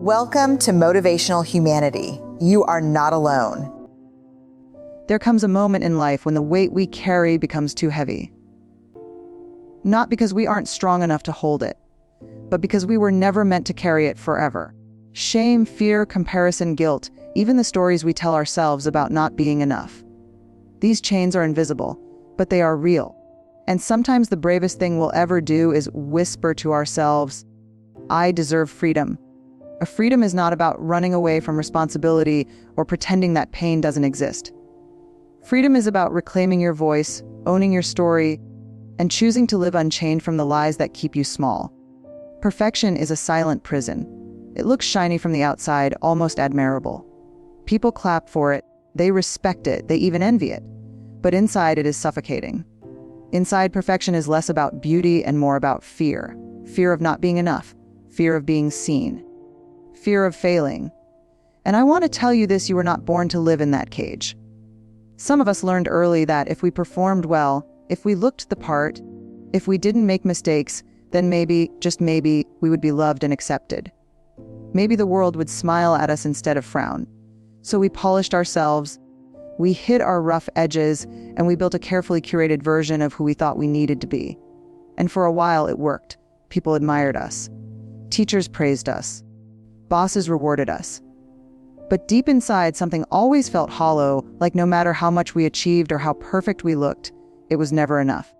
Welcome to Motivational Humanity. You are not alone. There comes a moment in life when the weight we carry becomes too heavy. Not because we aren't strong enough to hold it, but because we were never meant to carry it forever. Shame, fear, comparison, guilt, even the stories we tell ourselves about not being enough. These chains are invisible, but they are real. And sometimes the bravest thing we'll ever do is whisper to ourselves, I deserve freedom. A freedom is not about running away from responsibility or pretending that pain doesn't exist. Freedom is about reclaiming your voice, owning your story, and choosing to live unchained from the lies that keep you small. Perfection is a silent prison. It looks shiny from the outside, almost admirable. People clap for it, they respect it, they even envy it. But inside it is suffocating. Inside, perfection is less about beauty and more about fear. Fear of not being enough. Fear of being seen. Fear of failing. And I want to tell you this, you were not born to live in that cage. Some of us learned early that if we performed well, if we looked the part, if we didn't make mistakes, then maybe, just maybe, we would be loved and accepted. Maybe the world would smile at us instead of frown. So we polished ourselves, we hid our rough edges, and we built a carefully curated version of who we thought we needed to be. And for a while it worked. People admired us. Teachers praised us. Bosses rewarded us. But deep inside, something always felt hollow, like no matter how much we achieved or how perfect we looked, it was never enough.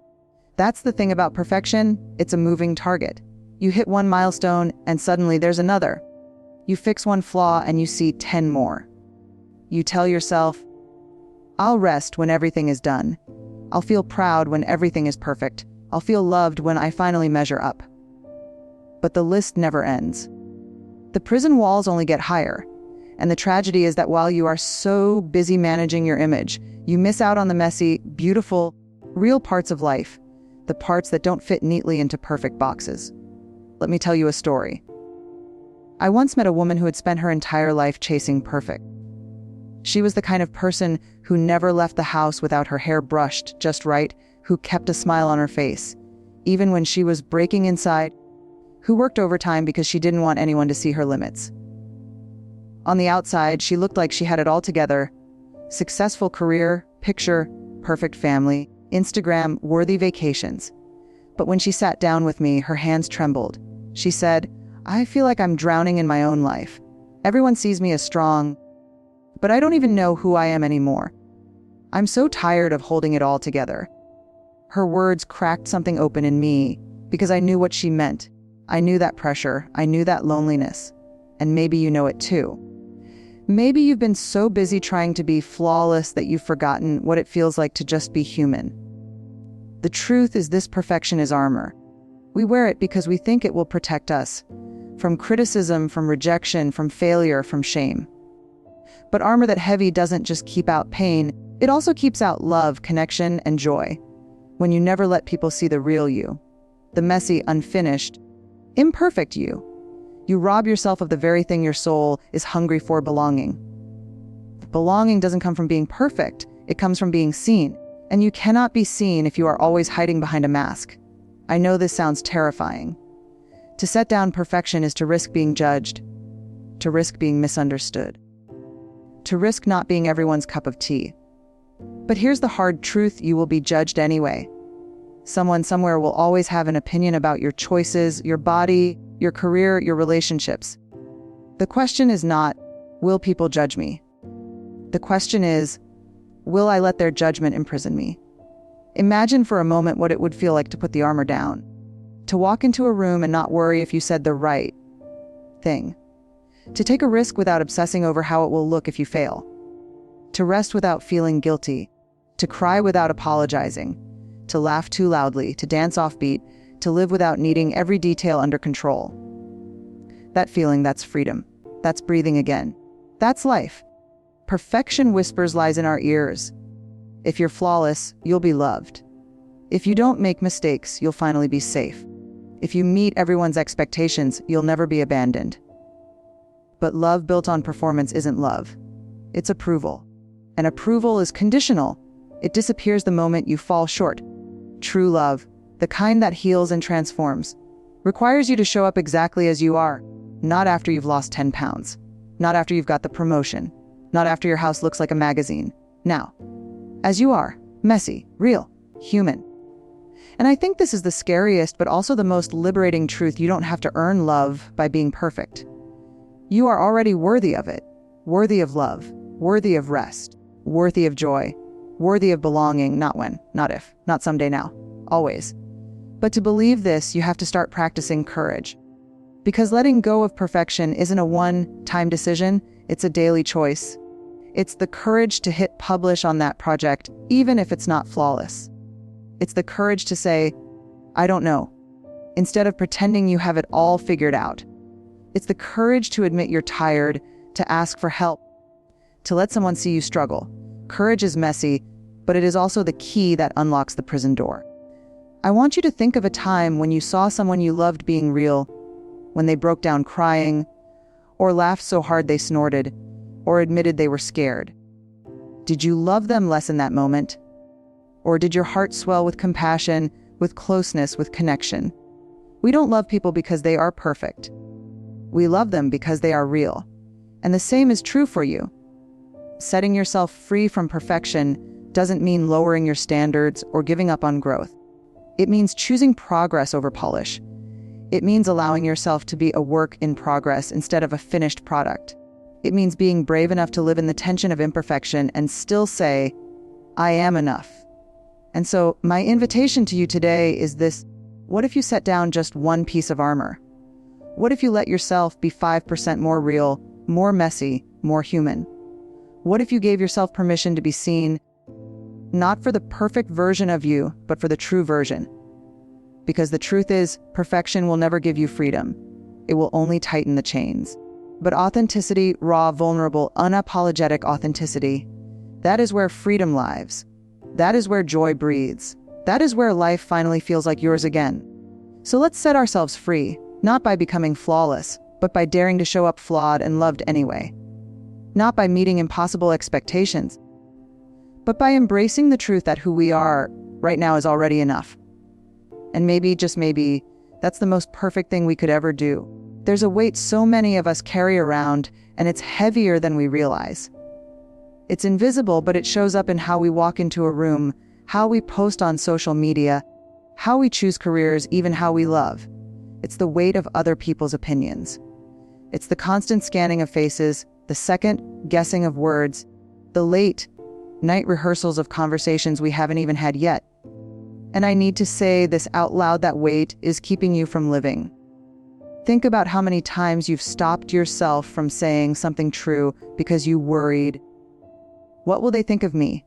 That's the thing about perfection, it's a moving target. You hit one milestone and suddenly there's another. You fix one flaw and you see 10 more. You tell yourself, I'll rest when everything is done. I'll feel proud when everything is perfect. I'll feel loved when I finally measure up. But the list never ends. The prison walls only get higher. And the tragedy is that while you are so busy managing your image, you miss out on the messy, beautiful, real parts of life, the parts that don't fit neatly into perfect boxes. Let me tell you a story. I once met a woman who had spent her entire life chasing perfect. She was the kind of person who never left the house without her hair brushed just right, who kept a smile on her face, even when she was breaking inside, who worked overtime because she didn't want anyone to see her limits. On the outside, she looked like she had it all together. Successful career, picture, perfect family, Instagram-worthy vacations. But when she sat down with me, her hands trembled. She said, I feel like I'm drowning in my own life. Everyone sees me as strong, but I don't even know who I am anymore. I'm so tired of holding it all together. Her words cracked something open in me because I knew what she meant. I knew that pressure. I knew that loneliness. And maybe you know it too. Maybe you've been so busy trying to be flawless that you've forgotten what it feels like to just be human. The truth is this perfection is armor. We wear it because we think it will protect us from criticism, from rejection, from failure, from shame. But armor that heavy doesn't just keep out pain, it also keeps out love, connection, and joy. When you never let people see the real you, the messy, unfinished, imperfect you, you rob yourself of the very thing your soul is hungry for, belonging. Belonging doesn't come from being perfect, it comes from being seen. And you cannot be seen if you are always hiding behind a mask. I know this sounds terrifying. To set down perfection is to risk being judged, to risk being misunderstood, to risk not being everyone's cup of tea. But here's the hard truth, you will be judged anyway. Someone somewhere will always have an opinion about your choices, your body, your career, your relationships. The question is not, will people judge me? The question is, will I let their judgment imprison me? Imagine for a moment what it would feel like to put the armor down. To walk into a room and not worry if you said the right thing. To take a risk without obsessing over how it will look if you fail. To rest without feeling guilty. To cry without apologizing. To laugh too loudly. To dance offbeat. To live without needing every detail under control. That feeling, that's freedom. That's breathing again. That's life. Perfection whispers lies in our ears. If you're flawless, you'll be loved. If you don't make mistakes, you'll finally be safe. If you meet everyone's expectations, you'll never be abandoned. But love built on performance isn't love. It's approval. And approval is conditional. It disappears the moment you fall short. True love, the kind that heals and transforms, requires you to show up exactly as you are, Not after you've lost 10 pounds. Not after you've got the promotion. Not after your house looks like a magazine. Now, as you are, messy, real, human. And I think this is the scariest, but also the most liberating truth. You don't have to earn love by being perfect. You are already worthy of it. Worthy of love. Worthy of rest. Worthy of joy. Worthy of belonging, not when, not if, not someday now. Always. But to believe this, you have to start practicing courage. Because letting go of perfection isn't a one-time decision, it's a daily choice. It's the courage to hit publish on that project, even if it's not flawless. It's the courage to say, I don't know, instead of pretending you have it all figured out. It's the courage to admit you're tired, to ask for help, to let someone see you struggle. Courage is messy, but it is also the key that unlocks the prison door. I want you to think of a time when you saw someone you loved being real, when they broke down crying, or laughed so hard they snorted, or admitted they were scared. Did you love them less in that moment? Or did your heart swell with compassion, with closeness, with connection? We don't love people because they are perfect. We love them because they are real. And the same is true for you. Setting yourself free from perfection doesn't mean lowering your standards or giving up on growth. It means choosing progress over polish. It means allowing yourself to be a work in progress instead of a finished product. It means being brave enough to live in the tension of imperfection and still say, I am enough. And so my invitation to you today is this: what if you set down just one piece of armor? What if you let yourself be 5% more real, more messy, more human? What if you gave yourself permission to be seen, not for the perfect version of you, but for the true version? Because the truth is, perfection will never give you freedom. It will only tighten the chains. But authenticity, raw, vulnerable, unapologetic authenticity, that is where freedom lives. That is where joy breathes. That is where life finally feels like yours again. So let's set ourselves free, not by becoming flawless, but by daring to show up flawed and loved anyway. Not by meeting impossible expectations, but by embracing the truth that who we are right now is already enough. And maybe, just maybe, that's the most perfect thing we could ever do. There's a weight so many of us carry around, and it's heavier than we realize. It's invisible, but it shows up in how we walk into a room, how we post on social media, how we choose careers, even how we love. It's the weight of other people's opinions. It's the constant scanning of faces, the second guessing of words, the late night rehearsals of conversations we haven't even had yet. And I need to say this out loud: that weight is keeping you from living. Think about how many times you've stopped yourself from saying something true because you worried, what will they think of me?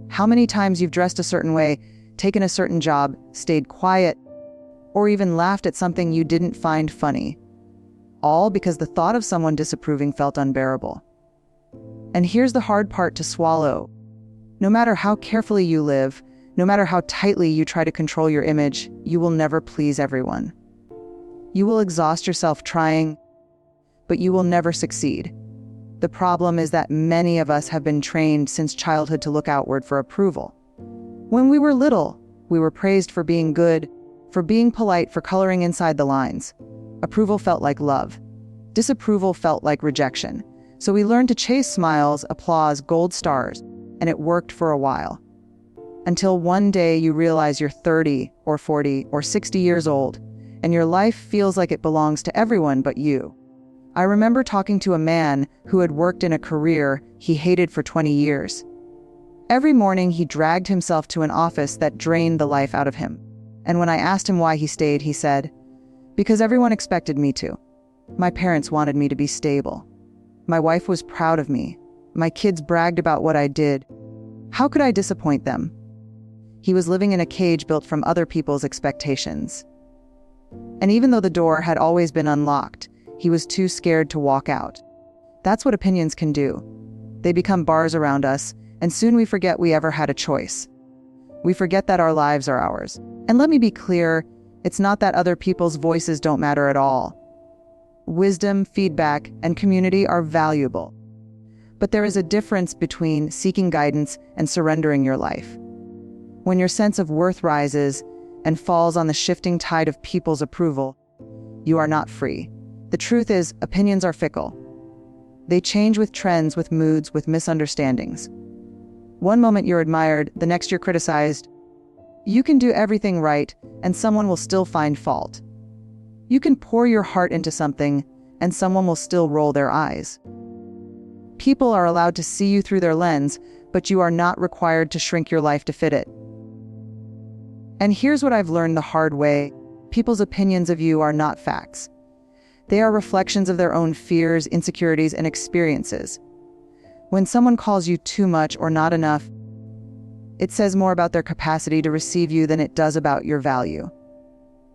How many times you've dressed a certain way, taken a certain job, stayed quiet, or even laughed at something you didn't find funny, all because the thought of someone disapproving felt unbearable. And here's the hard part to swallow. No matter how carefully you live, no matter how tightly you try to control your image, you will never please everyone. You will exhaust yourself trying, but you will never succeed. The problem is that many of us have been trained since childhood to look outward for approval. When we were little, we were praised for being good, for being polite, for coloring inside the lines. Approval felt like love. Disapproval felt like rejection. So we learned to chase smiles, applause, gold stars, and it worked for a while. Until one day you realize you're 30 or 40 or 60 years old, and your life feels like it belongs to everyone but you. I remember talking to a man who had worked in a career he hated for 20 years. Every morning he dragged himself to an office that drained the life out of him. And when I asked him why he stayed, he said, "Because everyone expected me to. My parents wanted me to be stable. My wife was proud of me. My kids bragged about what I did. How could I disappoint them?" He was living in a cage built from other people's expectations. And even though the door had always been unlocked, he was too scared to walk out. That's what opinions can do. They become bars around us, and soon we forget we ever had a choice. We forget that our lives are ours. And let me be clear, it's not that other people's voices don't matter at all. Wisdom, feedback, and community are valuable. But there is a difference between seeking guidance and surrendering your life. When your sense of worth rises and falls on the shifting tide of people's approval, you are not free. The truth is, opinions are fickle. They change with trends, with moods, with misunderstandings. One moment you're admired, the next you're criticized. You can do everything right, and someone will still find fault. You can pour your heart into something, and someone will still roll their eyes. People are allowed to see you through their lens, but you are not required to shrink your life to fit it. And here's what I've learned the hard way. People's opinions of you are not facts. They are reflections of their own fears, insecurities, and experiences. When someone calls you too much or not enough, it says more about their capacity to receive you than it does about your value.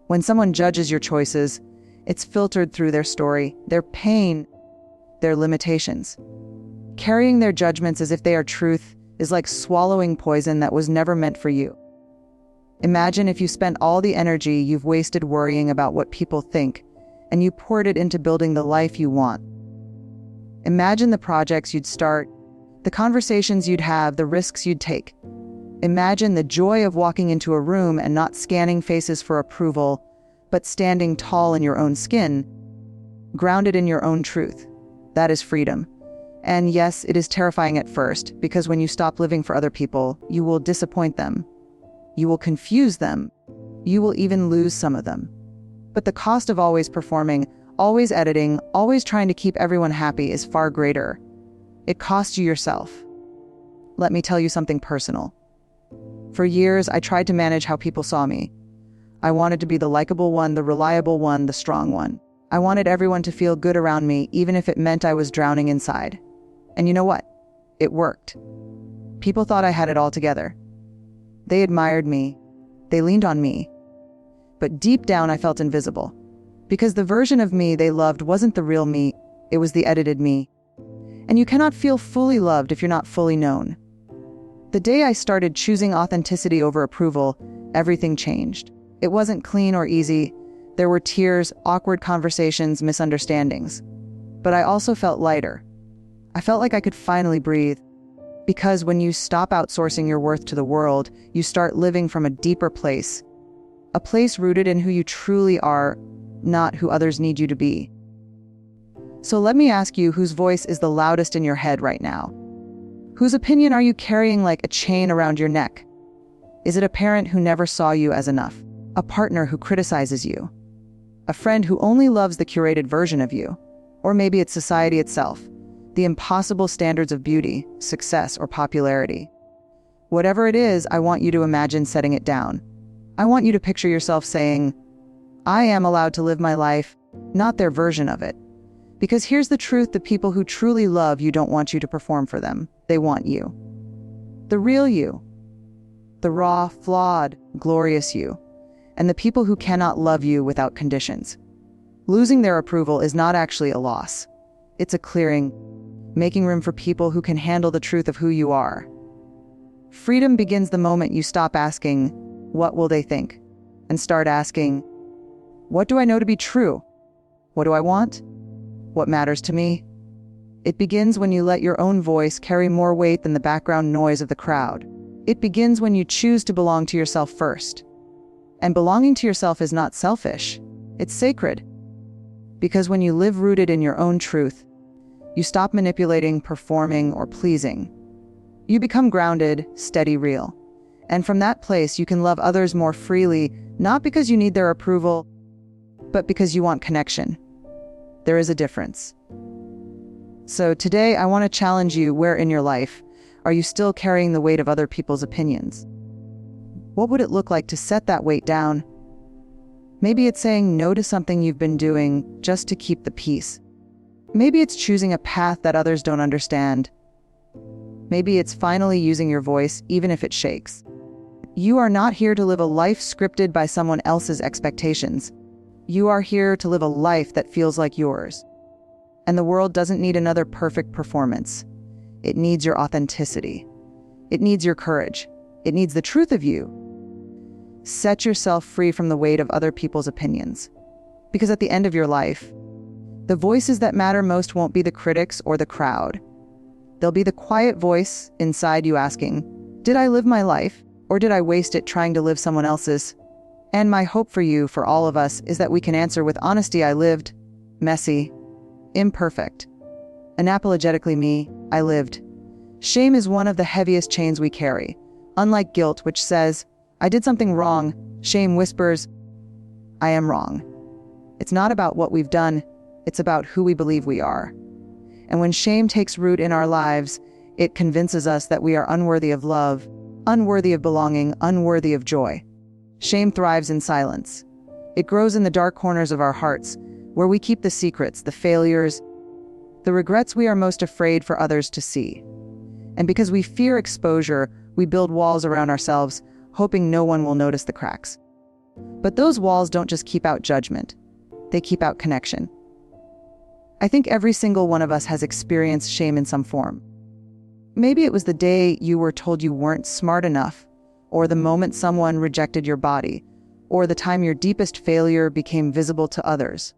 When someone judges your choices, it's filtered through their story, their pain, their limitations. Carrying their judgments as if they are truth is like swallowing poison that was never meant for you. Imagine if you spent all the energy you've wasted worrying about what people think, and you poured it into building the life you want. Imagine the projects you'd start, the conversations you'd have, the risks you'd take. Imagine the joy of walking into a room and not scanning faces for approval, but standing tall in your own skin, grounded in your own truth. That is freedom. And yes, it is terrifying at first, because when you stop living for other people, you will disappoint them. You will confuse them. You will even lose some of them. But the cost of always performing, always editing, always trying to keep everyone happy is far greater. It costs you yourself. Let me tell you something personal. For years, I tried to manage how people saw me. I wanted to be the likable one, the reliable one, the strong one. I wanted everyone to feel good around me, even if it meant I was drowning inside. And you know what? It worked. People thought I had it all together. They admired me. They leaned on me. But deep down, I felt invisible. Because the version of me they loved wasn't the real me, it was the edited me. And you cannot feel fully loved if you're not fully known. The day I started choosing authenticity over approval, everything changed. It wasn't clean or easy. There were tears, awkward conversations, misunderstandings. But I also felt lighter. I felt like I could finally breathe. Because when you stop outsourcing your worth to the world, you start living from a deeper place. A place rooted in who you truly are, not who others need you to be. So let me ask you, whose voice is the loudest in your head right now? Whose opinion are you carrying like a chain around your neck? Is it a parent who never saw you as enough? A partner who criticizes you? A friend who only loves the curated version of you? Or maybe it's society itself, the impossible standards of beauty, success, or popularity. Whatever it is, I want you to imagine setting it down. I want you to picture yourself saying, I am allowed to live my life, not their version of it. Because here's the truth, the people who truly love you don't want you to perform for them. They want you. The real you. The raw, flawed, glorious you. And the people who cannot love you without conditions. Losing their approval is not actually a loss. It's a clearing, making room for people who can handle the truth of who you are. Freedom begins the moment you stop asking, what will they think? And start asking, what do I know to be true? What do I want? What matters to me? It begins when you let your own voice carry more weight than the background noise of the crowd. It begins when you choose to belong to yourself first. And belonging to yourself is not selfish. It's sacred. Because when you live rooted in your own truth, you stop manipulating, performing, or pleasing. You become grounded, steady, real. And from that place, you can love others more freely, not because you need their approval, but because you want connection. There is a difference. So today, I want to challenge you, where in your life are you still carrying the weight of other people's opinions? What would it look like to set that weight down? Maybe it's saying no to something you've been doing just to keep the peace. Maybe it's choosing a path that others don't understand. Maybe it's finally using your voice, even if it shakes. You are not here to live a life scripted by someone else's expectations. You are here to live a life that feels like yours. And the world doesn't need another perfect performance. It needs your authenticity. It needs your courage. It needs the truth of you. Set yourself free from the weight of other people's opinions. Because at the end of your life, the voices that matter most won't be the critics or the crowd. They'll be the quiet voice inside you asking, did I live my life, or did I waste it trying to live someone else's? And my hope for you, for all of us, is that we can answer with honesty, I lived messy, imperfect. Unapologetically me, I lived. Shame is one of the heaviest chains we carry. Unlike guilt, which says, I did something wrong, shame whispers, I am wrong. It's not about what we've done, it's about who we believe we are. And when shame takes root in our lives, it convinces us that we are unworthy of love, unworthy of belonging, unworthy of joy. Shame thrives in silence. It grows in the dark corners of our hearts, where we keep the secrets, the failures, the regrets we are most afraid for others to see. And because we fear exposure, we build walls around ourselves, hoping no one will notice the cracks. But those walls don't just keep out judgment, they keep out connection. I think every single one of us has experienced shame in some form. Maybe it was the day you were told you weren't smart enough, or the moment someone rejected your body, or the time your deepest failure became visible to others.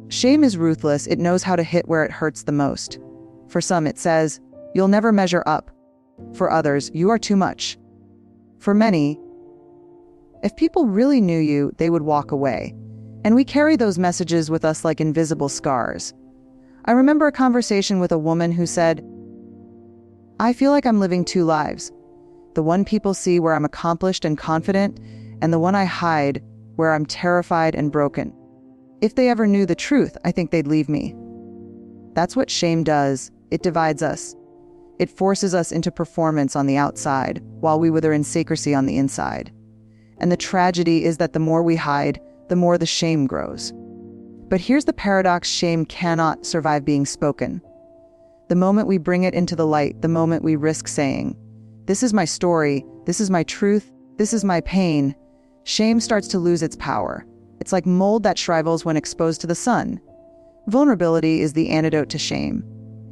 Shame is ruthless. It knows how to hit where it hurts the most. For some, it says, you'll never measure up. For others, you are too much. For many, if people really knew you, they would walk away. And we carry those messages with us like invisible scars. I remember a conversation with a woman who said, I feel like I'm living two lives. The one people see where I'm accomplished and confident, and the one I hide where I'm terrified and broken. If they ever knew the truth, I think they'd leave me. That's what shame does. It divides us. It forces us into performance on the outside, while we wither in secrecy on the inside. And the tragedy is that the more we hide, the more the shame grows. But here's the paradox: shame cannot survive being spoken. The moment we bring it into the light, the moment we risk saying, this is my story, this is my truth, this is my pain, shame starts to lose its power. It's like mold that shrivels when exposed to the sun. Vulnerability is the antidote to shame.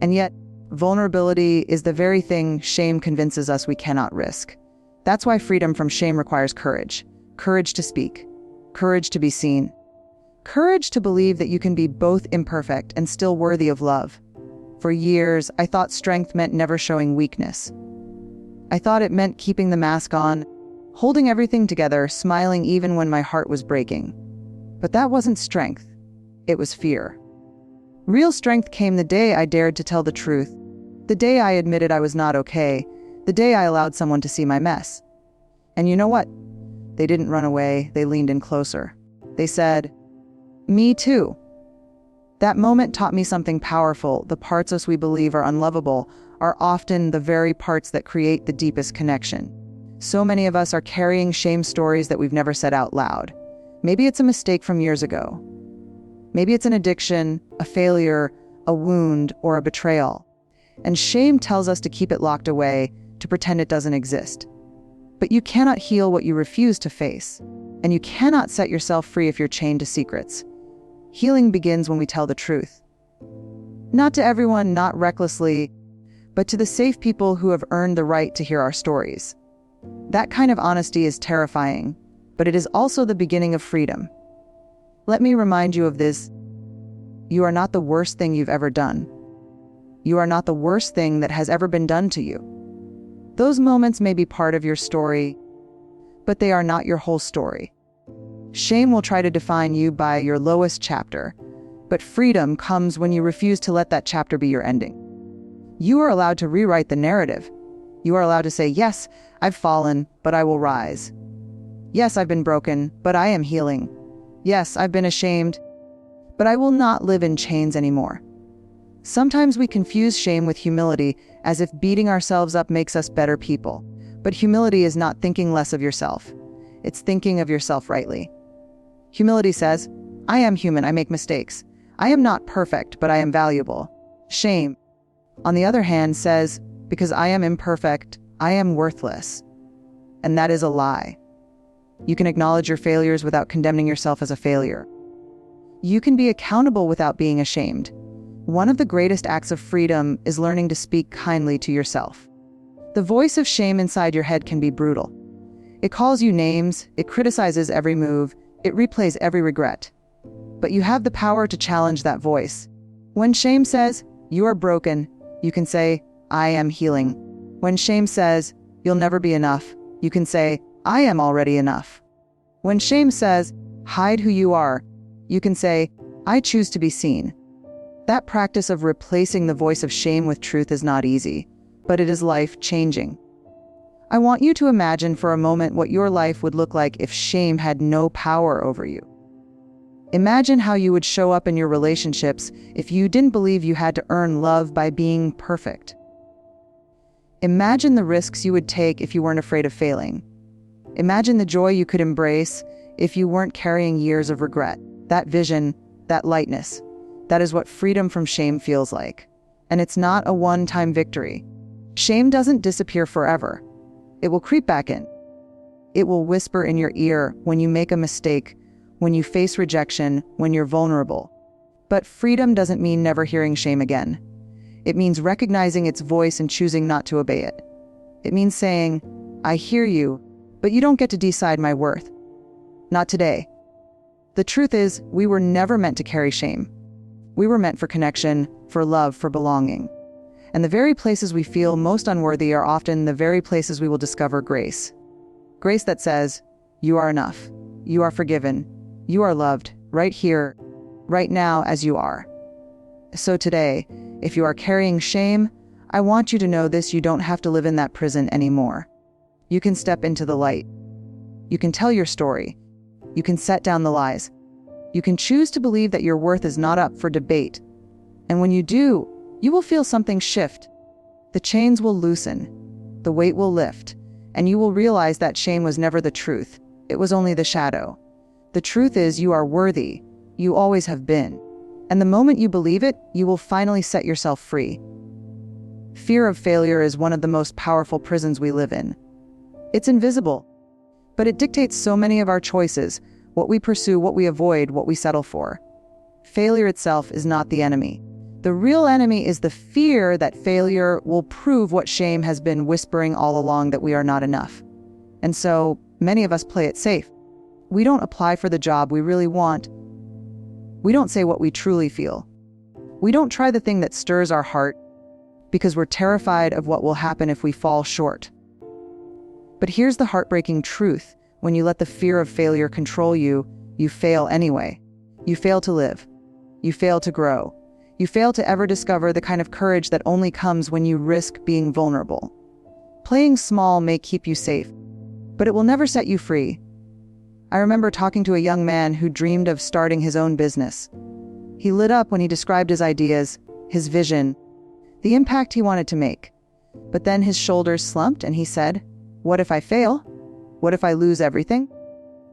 And yet, vulnerability is the very thing shame convinces us we cannot risk. That's why freedom from shame requires courage. Courage to speak. Courage to be seen. Courage to believe that you can be both imperfect and still worthy of love. For years, I thought strength meant never showing weakness. I thought it meant keeping the mask on, holding everything together, smiling even when my heart was breaking. But that wasn't strength. It was fear. Real strength came the day I dared to tell the truth, the day I admitted I was not okay, the day I allowed someone to see my mess. And you know what? They didn't run away, they leaned in closer. They said, me too. That moment taught me something powerful. The parts of us we believe are unlovable are often the very parts that create the deepest connection. So many of us are carrying shame stories that we've never said out loud. Maybe it's a mistake from years ago. Maybe it's an addiction, a failure, a wound, or a betrayal. And shame tells us to keep it locked away, to pretend it doesn't exist. But you cannot heal what you refuse to face. And you cannot set yourself free if you're chained to secrets. Healing begins when we tell the truth. Not to everyone, not recklessly, but to the safe people who have earned the right to hear our stories. That kind of honesty is terrifying, but it is also the beginning of freedom. Let me remind you of this. You are not the worst thing you've ever done. You are not the worst thing that has ever been done to you. Those moments may be part of your story, but they are not your whole story. Shame will try to define you by your lowest chapter, but freedom comes when you refuse to let that chapter be your ending. You are allowed to rewrite the narrative. You are allowed to say, yes, I've fallen, but I will rise. Yes, I've been broken, but I am healing. Yes, I've been ashamed, but I will not live in chains anymore. Sometimes we confuse shame with humility, as if beating ourselves up makes us better people. But humility is not thinking less of yourself. It's thinking of yourself rightly. Humility says, I am human, I make mistakes. I am not perfect, but I am valuable. Shame, on the other hand, says, because I am imperfect, I am worthless. And that is a lie. You can acknowledge your failures without condemning yourself as a failure. You can be accountable without being ashamed. One of the greatest acts of freedom is learning to speak kindly to yourself. The voice of shame inside your head can be brutal. It calls you names, it criticizes every move, it replays every regret. But you have the power to challenge that voice. When shame says, you are broken, you can say, I am healing. When shame says, you'll never be enough, you can say, I am already enough. When shame says, hide who you are, you can say, I choose to be seen. That practice of replacing the voice of shame with truth is not easy, but it is life-changing. I want you to imagine for a moment what your life would look like if shame had no power over you. Imagine how you would show up in your relationships if you didn't believe you had to earn love by being perfect. Imagine the risks you would take if you weren't afraid of failing. Imagine the joy you could embrace if you weren't carrying years of regret. That vision, that lightness, that is what freedom from shame feels like. And it's not a one-time victory. Shame doesn't disappear forever. It will creep back in. It will whisper in your ear when you make a mistake, when you face rejection, when you're vulnerable. But freedom doesn't mean never hearing shame again. It means recognizing its voice and choosing not to obey it. It means saying, I hear you, but you don't get to decide my worth. Not today. The truth is, we were never meant to carry shame. We were meant for connection, for love, for belonging. And the very places we feel most unworthy are often the very places we will discover grace. Grace that says, you are enough. You are forgiven. You are loved, right here, right now as you are. So today, if you are carrying shame, I want you to know this: you don't have to live in that prison anymore. You can step into the light. You can tell your story. You can set down the lies. You can choose to believe that your worth is not up for debate. And when you do, you will feel something shift. The chains will loosen. The weight will lift. And you will realize that shame was never the truth. It was only the shadow. The truth is, you are worthy. You always have been. And the moment you believe it, you will finally set yourself free. Fear of failure is one of the most powerful prisons we live in. It's invisible, but it dictates so many of our choices, what we pursue, what we avoid, what we settle for. Failure itself is not the enemy. The real enemy is the fear that failure will prove what shame has been whispering all along, that we are not enough. And so many of us play it safe. We don't apply for the job we really want. We don't say what we truly feel. We don't try the thing that stirs our heart because we're terrified of what will happen if we fall short. But here's the heartbreaking truth. When you let the fear of failure control you, you fail anyway. You fail to live. You fail to grow. You fail to ever discover the kind of courage that only comes when you risk being vulnerable. Playing small may keep you safe, but it will never set you free. I remember talking to a young man who dreamed of starting his own business. He lit up when he described his ideas, his vision, the impact he wanted to make. But then his shoulders slumped and he said, "What if I fail? What if I lose everything?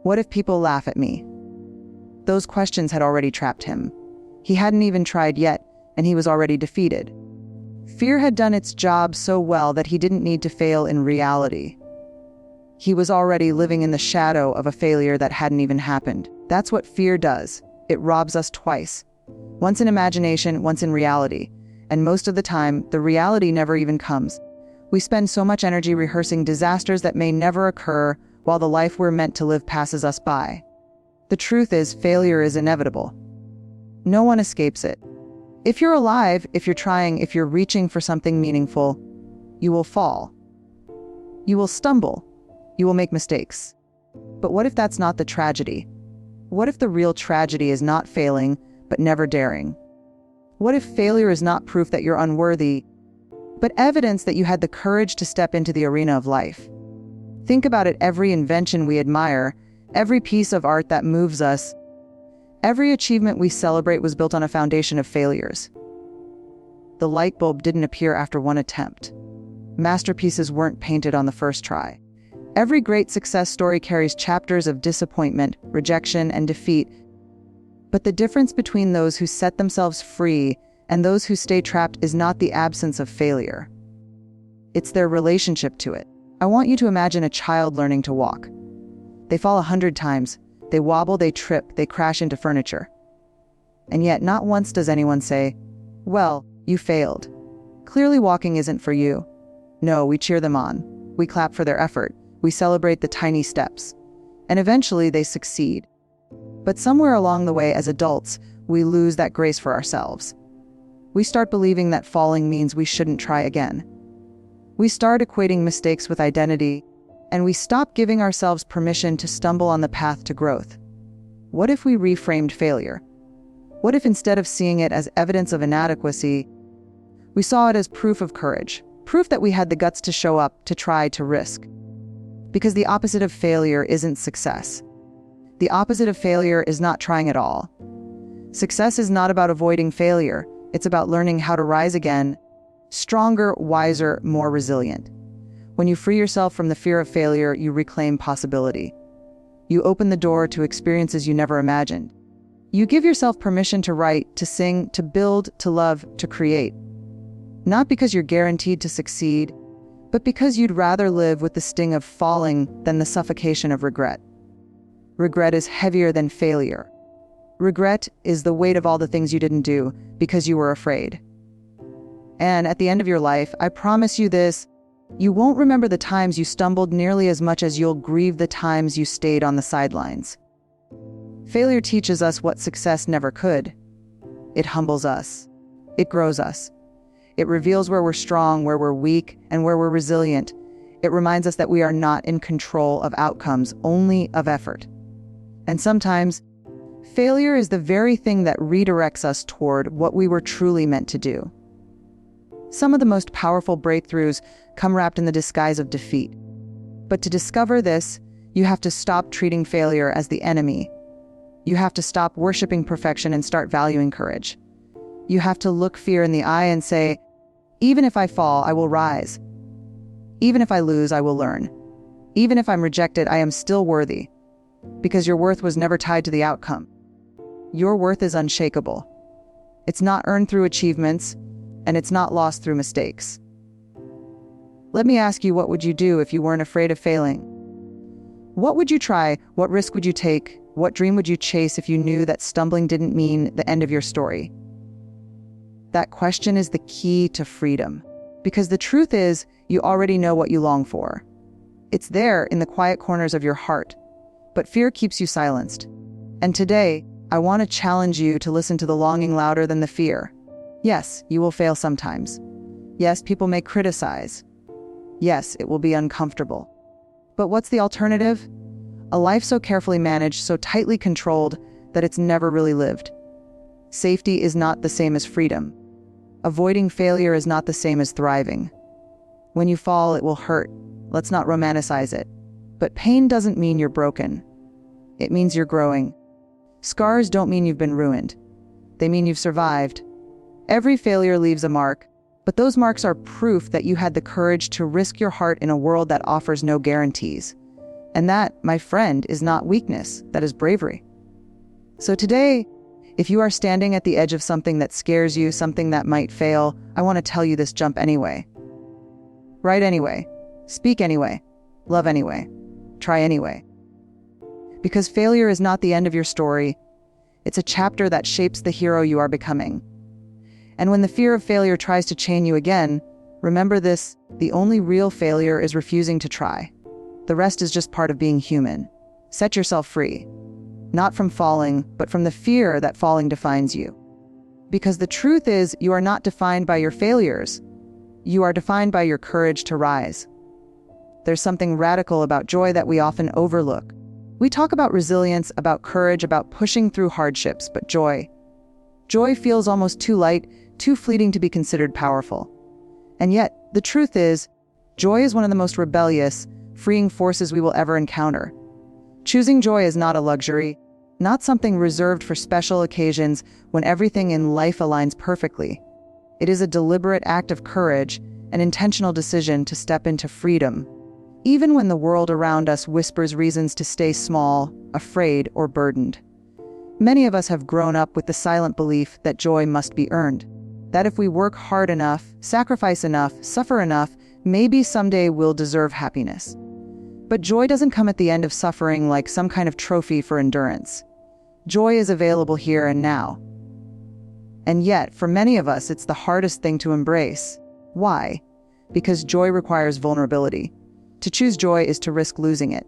What if people laugh at me?" Those questions had already trapped him. He hadn't even tried yet, and he was already defeated. Fear had done its job so well that he didn't need to fail in reality. He was already living in the shadow of a failure that hadn't even happened. That's what fear does. It robs us twice. Once in imagination, once in reality. And most of the time, the reality never even comes. We spend so much energy rehearsing disasters that may never occur, while the life we're meant to live passes us by. The truth is, failure is inevitable. No one escapes it. If you're alive, if you're trying, if you're reaching for something meaningful, you will fall. You will stumble. You will make mistakes. But what if that's not the tragedy? What if the real tragedy is not failing, but never daring? What if failure is not proof that you're unworthy, but evidence that you had the courage to step into the arena of life? Think about it. Every invention we admire, every piece of art that moves us, every achievement we celebrate was built on a foundation of failures. The light bulb didn't appear after one attempt. Masterpieces weren't painted on the first try. Every great success story carries chapters of disappointment, rejection, and defeat. But the difference between those who set themselves free and those who stay trapped is not the absence of failure. It's their relationship to it. I want you to imagine a child learning to walk. They fall 100 times. They wobble, they trip, they crash into furniture. And yet not once does anyone say, "Well, you failed. Clearly walking isn't for you." No, we cheer them on. We clap for their effort. We celebrate the tiny steps. And eventually they succeed. But somewhere along the way, as adults, we lose that grace for ourselves. We start believing that falling means we shouldn't try again. We start equating mistakes with identity, and we stop giving ourselves permission to stumble on the path to growth. What if we reframed failure? What if instead of seeing it as evidence of inadequacy, we saw it as proof of courage, proof that we had the guts to show up, to try, to risk? Because the opposite of failure isn't success. The opposite of failure is not trying at all. Success is not about avoiding failure. It's about learning how to rise again, stronger, wiser, more resilient. When you free yourself from the fear of failure, you reclaim possibility. You open the door to experiences you never imagined. You give yourself permission to write, to sing, to build, to love, to create. Not because you're guaranteed to succeed, but because you'd rather live with the sting of falling than the suffocation of regret. Regret is heavier than failure. Regret is the weight of all the things you didn't do because you were afraid. And at the end of your life, I promise you this, you won't remember the times you stumbled nearly as much as you'll grieve the times you stayed on the sidelines. Failure teaches us what success never could. It humbles us. It grows us. It reveals where we're strong, where we're weak, and where we're resilient. It reminds us that we are not in control of outcomes, only of effort. And sometimes, failure is the very thing that redirects us toward what we were truly meant to do. Some of the most powerful breakthroughs come wrapped in the disguise of defeat. But to discover this, you have to stop treating failure as the enemy. You have to stop worshiping perfection and start valuing courage. You have to look fear in the eye and say, even if I fall, I will rise. Even if I lose, I will learn. Even if I'm rejected, I am still worthy. Because your worth was never tied to the outcome. Your worth is unshakable. It's not earned through achievements, and it's not lost through mistakes. Let me ask you, what would you do if you weren't afraid of failing? What would you try? What risk would you take? What dream would you chase if you knew that stumbling didn't mean the end of your story? That question is the key to freedom. Because the truth is, you already know what you long for. It's there in the quiet corners of your heart. But fear keeps you silenced. And today, I want to challenge you to listen to the longing louder than the fear. Yes, you will fail sometimes. Yes, people may criticize. Yes, it will be uncomfortable. But what's the alternative? A life so carefully managed, so tightly controlled, that it's never really lived. Safety is not the same as freedom. Avoiding failure is not the same as thriving. When you fall, it will hurt. Let's not romanticize it. But pain doesn't mean you're broken. It means you're growing. Scars don't mean you've been ruined. They mean you've survived. Every failure leaves a mark, but those marks are proof that you had the courage to risk your heart in a world that offers no guarantees. And that, my friend, is not weakness, that is bravery. So today, if you are standing at the edge of something that scares you, something that might fail, I want to tell you this: jump anyway. Write anyway. Speak anyway. Love anyway. Try anyway. Because failure is not the end of your story. It's a chapter that shapes the hero you are becoming. And when the fear of failure tries to chain you again, remember this: the only real failure is refusing to try. The rest is just part of being human. Set yourself free. Not from falling, but from the fear that falling defines you. Because the truth is, you are not defined by your failures. You are defined by your courage to rise. There's something radical about joy that we often overlook. We talk about resilience, about courage, about pushing through hardships, but joy feels almost too light, too fleeting to be considered powerful. And yet, the truth is, joy is one of the most rebellious, freeing forces we will ever encounter. Choosing joy is not a luxury, not something reserved for special occasions when everything in life aligns perfectly. It is a deliberate act of courage, an intentional decision to step into freedom, even when the world around us whispers reasons to stay small, afraid, or burdened. Many of us have grown up with the silent belief that joy must be earned, that if we work hard enough, sacrifice enough, suffer enough, maybe someday we'll deserve happiness. But joy doesn't come at the end of suffering like some kind of trophy for endurance. Joy is available here and now. And yet, for many of us, it's the hardest thing to embrace. Why? Because joy requires vulnerability. To choose joy is to risk losing it.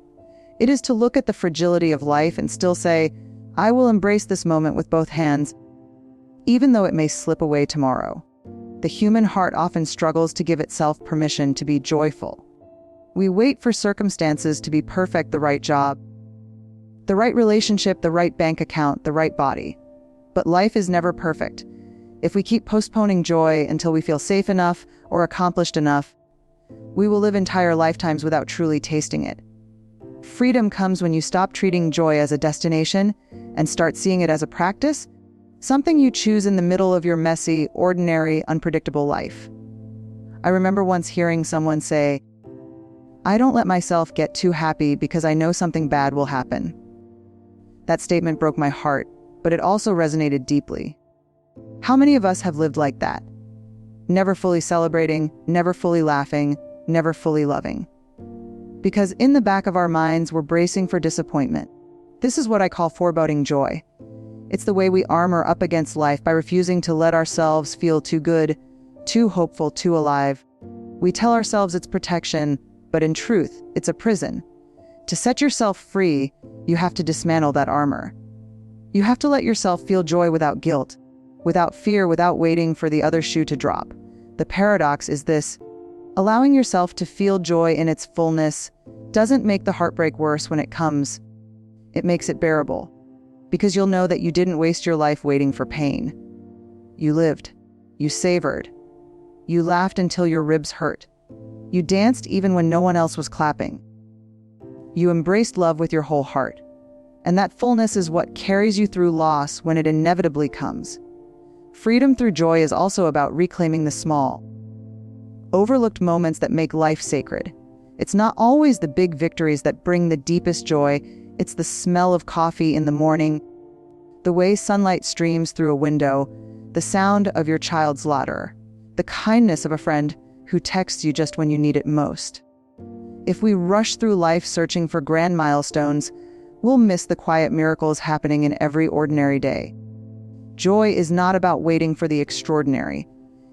It is to look at the fragility of life and still say, I will embrace this moment with both hands, even though it may slip away tomorrow. The human heart often struggles to give itself permission to be joyful. We wait for circumstances to be perfect: the right job, the right relationship, the right bank account, the right body. But life is never perfect. If we keep postponing joy until we feel safe enough or accomplished enough, we will live entire lifetimes without truly tasting it. Freedom comes when you stop treating joy as a destination and start seeing it as a practice, something you choose in the middle of your messy, ordinary, unpredictable life. I remember once hearing someone say, "I don't let myself get too happy because I know something bad will happen." That statement broke my heart, but it also resonated deeply. How many of us have lived like that? Never fully celebrating, never fully laughing, never fully loving. Because in the back of our minds, we're bracing for disappointment. This is what I call foreboding joy. It's the way we armor up against life by refusing to let ourselves feel too good, too hopeful, too alive. We tell ourselves it's protection, but in truth, it's a prison. To set yourself free, you have to dismantle that armor. You have to let yourself feel joy without guilt, without fear, without waiting for the other shoe to drop. The paradox is this: allowing yourself to feel joy in its fullness doesn't make the heartbreak worse when it comes. It makes it bearable, because you'll know that you didn't waste your life waiting for pain. You lived. You savored. You laughed until your ribs hurt. You danced even when no one else was clapping. You embraced love with your whole heart. And that fullness is what carries you through loss when it inevitably comes. Freedom through joy is also about reclaiming the small, overlooked moments that make life sacred. It's not always the big victories that bring the deepest joy. It's the smell of coffee in the morning, the way sunlight streams through a window, the sound of your child's laughter, the kindness of a friend who texts you just when you need it most. If we rush through life searching for grand milestones, we'll miss the quiet miracles happening in every ordinary day. Joy is not about waiting for the extraordinary.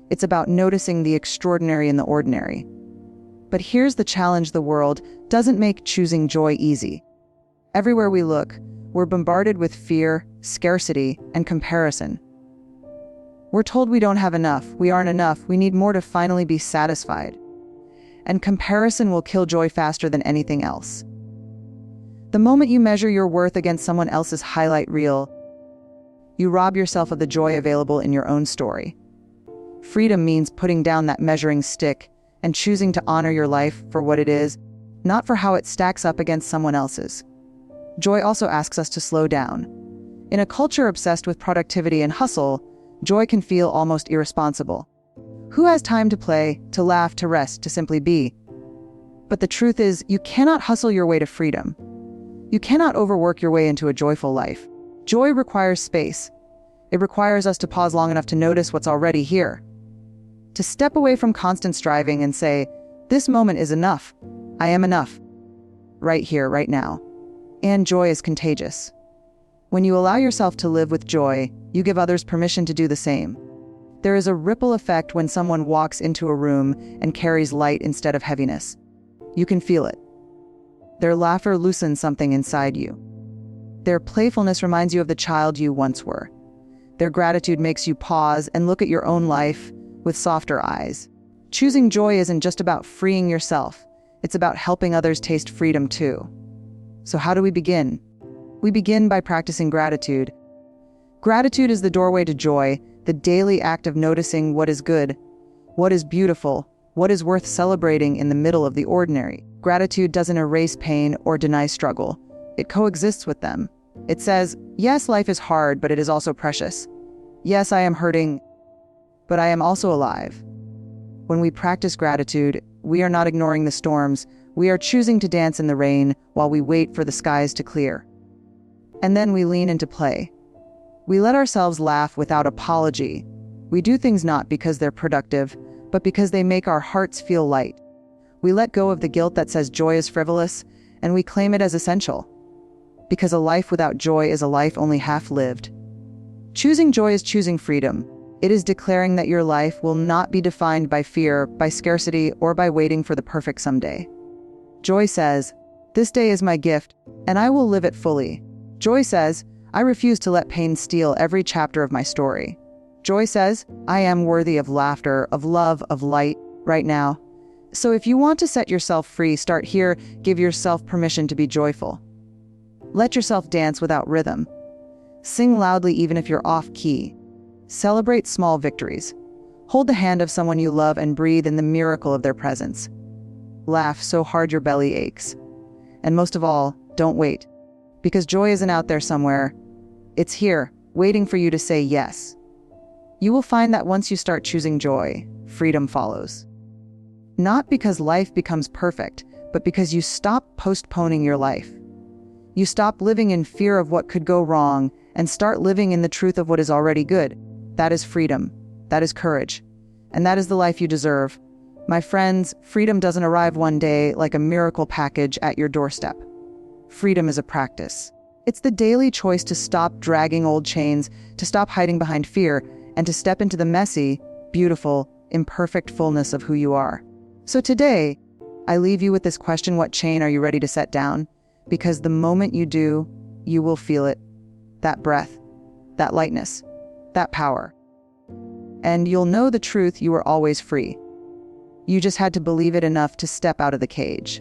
It's about noticing the extraordinary in the ordinary. But here's the challenge: the world doesn't make choosing joy easy. Everywhere we look, we're bombarded with fear, scarcity, and comparison. We're told we don't have enough, we aren't enough, we need more to finally be satisfied. And comparison will kill joy faster than anything else. The moment you measure your worth against someone else's highlight reel, you rob yourself of the joy available in your own story. Freedom means putting down that measuring stick and choosing to honor your life for what it is, not for how it stacks up against someone else's. Joy also asks us to slow down. In a culture obsessed with productivity and hustle, joy can feel almost irresponsible. Who has time to play, to laugh, to rest, to simply be? But the truth is, you cannot hustle your way to freedom. You cannot overwork your way into a joyful life. Joy requires space. It requires us to pause long enough to notice what's already here. To step away from constant striving and say, this moment is enough. I am enough. Right here, right now. And joy is contagious. When you allow yourself to live with joy, you give others permission to do the same. There is a ripple effect when someone walks into a room and carries light instead of heaviness. You can feel it. Their laughter loosens something inside you. Their playfulness reminds you of the child you once were. Their gratitude makes you pause and look at your own life with softer eyes. Choosing joy isn't just about freeing yourself. It's about helping others taste freedom too. So how do we begin? We begin by practicing gratitude. Gratitude is the doorway to joy, the daily act of noticing what is good, what is beautiful, what is worth celebrating in the middle of the ordinary. Gratitude doesn't erase pain or deny struggle. It coexists with them. It says, yes, life is hard, but it is also precious. Yes, I am hurting, but I am also alive. When we practice gratitude, we are not ignoring the storms. We are choosing to dance in the rain while we wait for the skies to clear. And then we lean into play. We let ourselves laugh without apology. We do things not because they're productive, but because they make our hearts feel light. We let go of the guilt that says joy is frivolous, and we claim it as essential. Because a life without joy is a life only half lived. Choosing joy is choosing freedom. It is declaring that your life will not be defined by fear, by scarcity, or by waiting for the perfect someday. Joy says, this day is my gift, and I will live it fully. Joy says, I refuse to let pain steal every chapter of my story. Joy says, I am worthy of laughter, of love, of light, right now. So if you want to set yourself free, start here. Give yourself permission to be joyful. Let yourself dance without rhythm. Sing loudly even if you're off key. Celebrate small victories. Hold the hand of someone you love and breathe in the miracle of their presence. Laugh so hard your belly aches. And most of all, don't wait. Because joy isn't out there somewhere. It's here, waiting for you to say yes. You will find that once you start choosing joy, freedom follows. Not because life becomes perfect, but because you stop postponing your life. You stop living in fear of what could go wrong and start living in the truth of what is already good. That is freedom. That is courage. And that is the life you deserve. My friends, freedom doesn't arrive one day like a miracle package at your doorstep. Freedom is a practice. It's the daily choice to stop dragging old chains, to stop hiding behind fear, and to step into the messy, beautiful, imperfect fullness of who you are. So today, I leave you with this question: what chain are you ready to set down? Because the moment you do, you will feel it. That breath, that lightness, that power. And you'll know the truth: you are always free. You just had to believe it enough to step out of the cage.